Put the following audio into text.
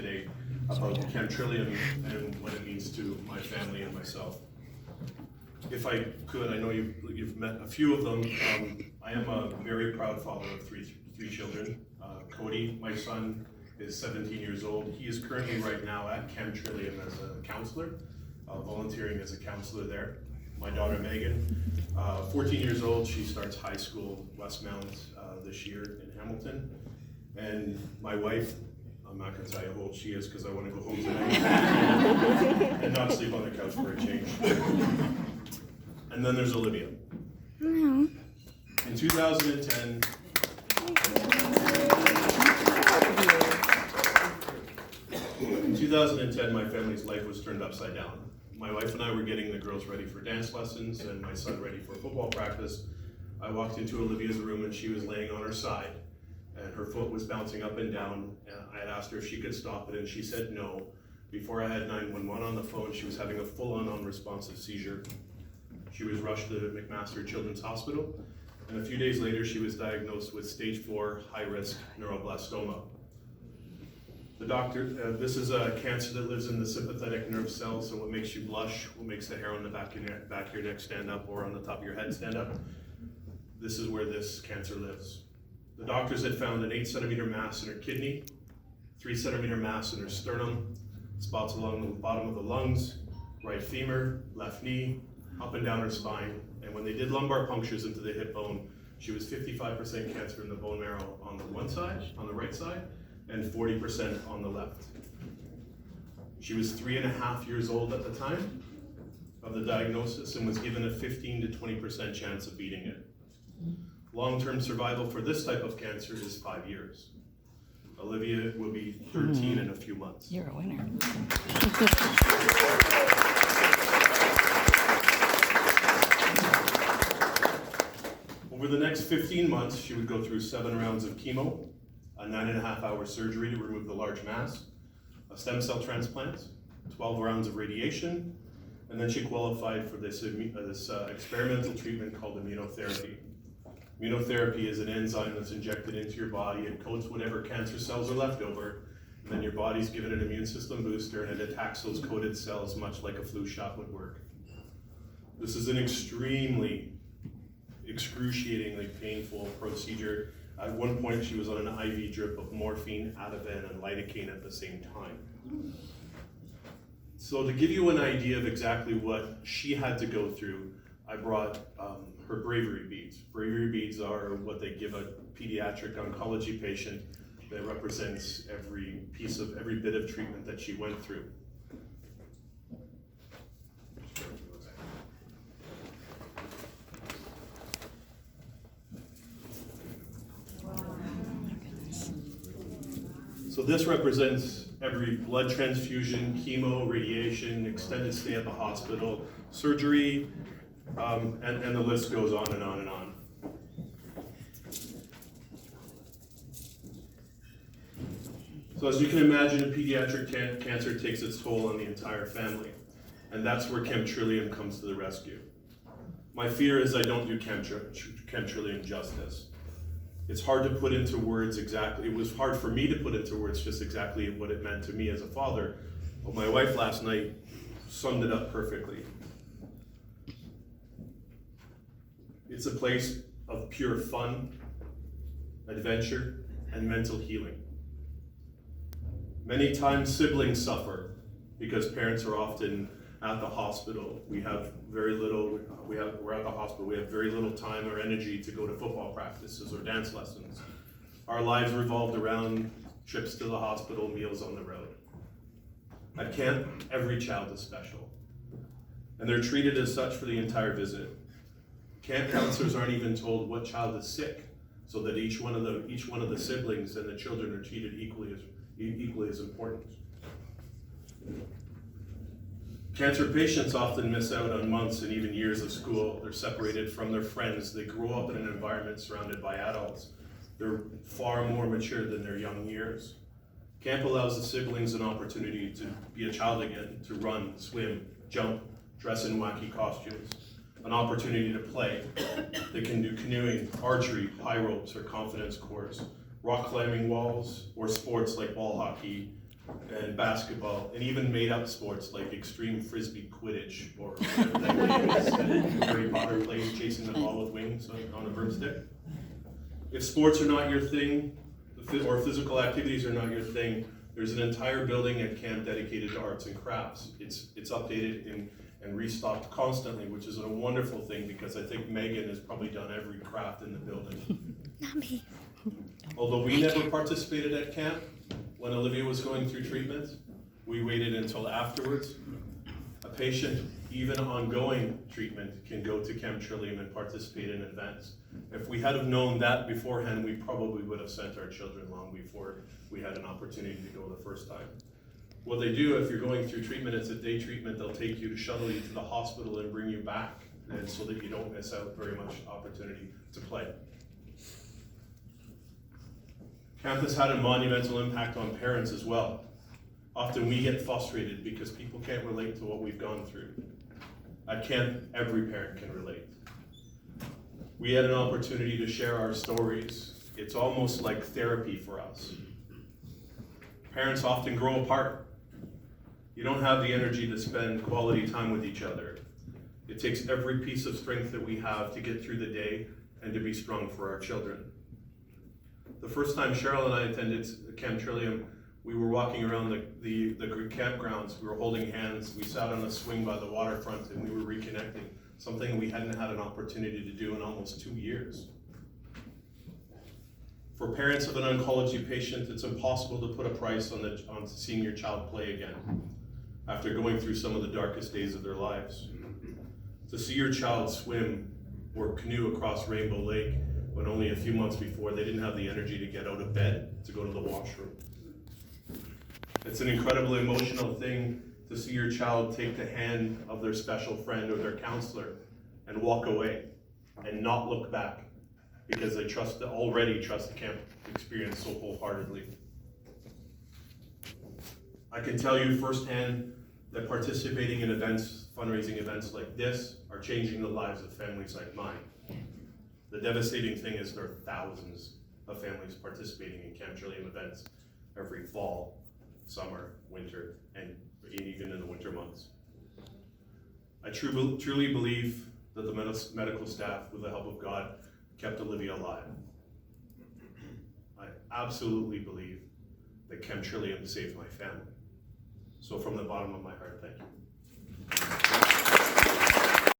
today about Chemtrillium and what it means to my family and myself. If I could, I know you've met a few of them. I am a very proud father of three children. Cody, my son, is 17 years old. He is currently right now at Chemtrillium as a counselor, volunteering as a counselor there. My daughter Megan, 14 years old, she starts high school, Westmount, this year in Hamilton. And my wife, I'm not gonna tell you how old she is because I wanna go home tonight and not sleep on the couch for a change. And then there's Olivia. In 2010, my family's life was turned upside down. My wife and I were getting the girls ready for dance lessons and my son ready for football practice. I walked into Olivia's room and she was laying on her side and her foot was bouncing up and down. And I had asked her if she could stop it and she said no. Before I had 911 on the phone, she was having a full-on unresponsive seizure. She was rushed to McMaster Children's Hospital, and a few days later she was diagnosed with stage 4 high-risk neuroblastoma. The doctor, this is a cancer that lives in the sympathetic nerve cells, so what makes you blush, what makes the hair on the back of your neck stand up or on the top of your head stand up, this is where this cancer lives. The doctors had found an 8-centimeter mass in her kidney, 3-centimeter mass in her sternum, spots along the bottom of the lungs, right femur, left knee, up and down her spine, and when they did lumbar punctures into the hip bone, she was 55% cancer in the bone marrow on the one side, on the right side, and 40% on the left. She was 3.5 years old at the time of the diagnosis and was given a 15 to 20% chance of beating it. Long-term survival for this type of cancer is 5 years. Olivia will be 13 in a few months. You're a winner. Over the next 15 months, she would go through 7 rounds of chemo, a 9.5-hour surgery to remove the large mass, a stem cell transplant, 12 rounds of radiation, and then she qualified for this experimental treatment called immunotherapy. Immunotherapy is an enzyme that's injected into your body. It coats whatever cancer cells are left over, and then your body's given an immune system booster and it attacks those coated cells much like a flu shot would work. This is an excruciatingly painful procedure. At one point, she was on an IV drip of morphine, Ativan, and lidocaine at the same time. So to give you an idea of exactly what she had to go through, I brought her bravery beads. Bravery beads are what they give a pediatric oncology patient that represents every bit of treatment that she went through. So this represents every blood transfusion, chemo, radiation, extended stay at the hospital, surgery, and the list goes on and on and on. So as you can imagine, a pediatric cancer takes its toll on the entire family, and that's where Chemtrillium comes to the rescue. My fear is I don't do Chemtrillium justice. It's hard to put into words exactly, it was hard for me to put into words just exactly what it meant to me as a father, but my wife last night summed it up perfectly. It's a place of pure fun, adventure, and mental healing. Many times siblings suffer because parents are often at the hospital. We're at the hospital, we have very little time or energy to go to football practices or dance lessons. Our lives revolved around trips to the hospital, meals on the road. At camp, every child is special, and they're treated as such for the entire visit. Camp counselors aren't even told what child is sick, so that each one of the siblings and the children are treated equally as important. Cancer patients often miss out on months and even years of school. They're separated from their friends. They grow up in an environment surrounded by adults. They're far more mature than their young years. Camp allows the siblings an opportunity to be a child again, to run, swim, jump, dress in wacky costumes, an opportunity to play. They can do canoeing, archery, high ropes, or confidence course, rock climbing walls, or sports like ball hockey, and basketball, and even made-up sports like extreme frisbee Quidditch, or whatever that game is that Harry Potter plays, chasing the ball with wings on a broomstick. If sports are not your thing, or physical activities are not your thing, there's an entire building at camp dedicated to arts and crafts. It's updated and restocked constantly, which is a wonderful thing, because I think Megan has probably done every craft in the building. Not me. Although we never participated at camp, when Olivia was going through treatment, we waited until afterwards. A patient, even ongoing treatment, can go to Camp Trillium and participate in events. If we had have known that beforehand, we probably would have sent our children long before we had an opportunity to go the first time. What they do, if you're going through treatment, it's a day treatment, they'll take you to shuttle you to the hospital and bring you back, and so that you don't miss out very much opportunity to play. Camp has had a monumental impact on parents as well. Often we get frustrated because people can't relate to what we've gone through. At camp, every parent can relate. We had an opportunity to share our stories. It's almost like therapy for us. Parents often grow apart. You don't have the energy to spend quality time with each other. It takes every piece of strength that we have to get through the day and to be strong for our children. The first time Cheryl and I attended Camp Trillium, we were walking around the campgrounds, we were holding hands, we sat on a swing by the waterfront, and we were reconnecting, something we hadn't had an opportunity to do in almost 2 years. For parents of an oncology patient, it's impossible to put a price on seeing your child play again after going through some of the darkest days of their lives. To see your child swim or canoe across Rainbow Lake when only a few months before they didn't have the energy to get out of bed to go to the washroom. It's an incredibly emotional thing to see your child take the hand of their special friend or their counselor and walk away and not look back, because they already trust the camp experience so wholeheartedly. I can tell you firsthand that participating in events, fundraising events like this, are changing the lives of families like mine. The devastating thing is there are thousands of families participating in Camp Trillium events every fall, summer, winter, and even in the winter months. I truly believe that the medical staff, with the help of God, kept Olivia alive. I absolutely believe that Camp Trillium saved my family. So from the bottom of my heart, thank you.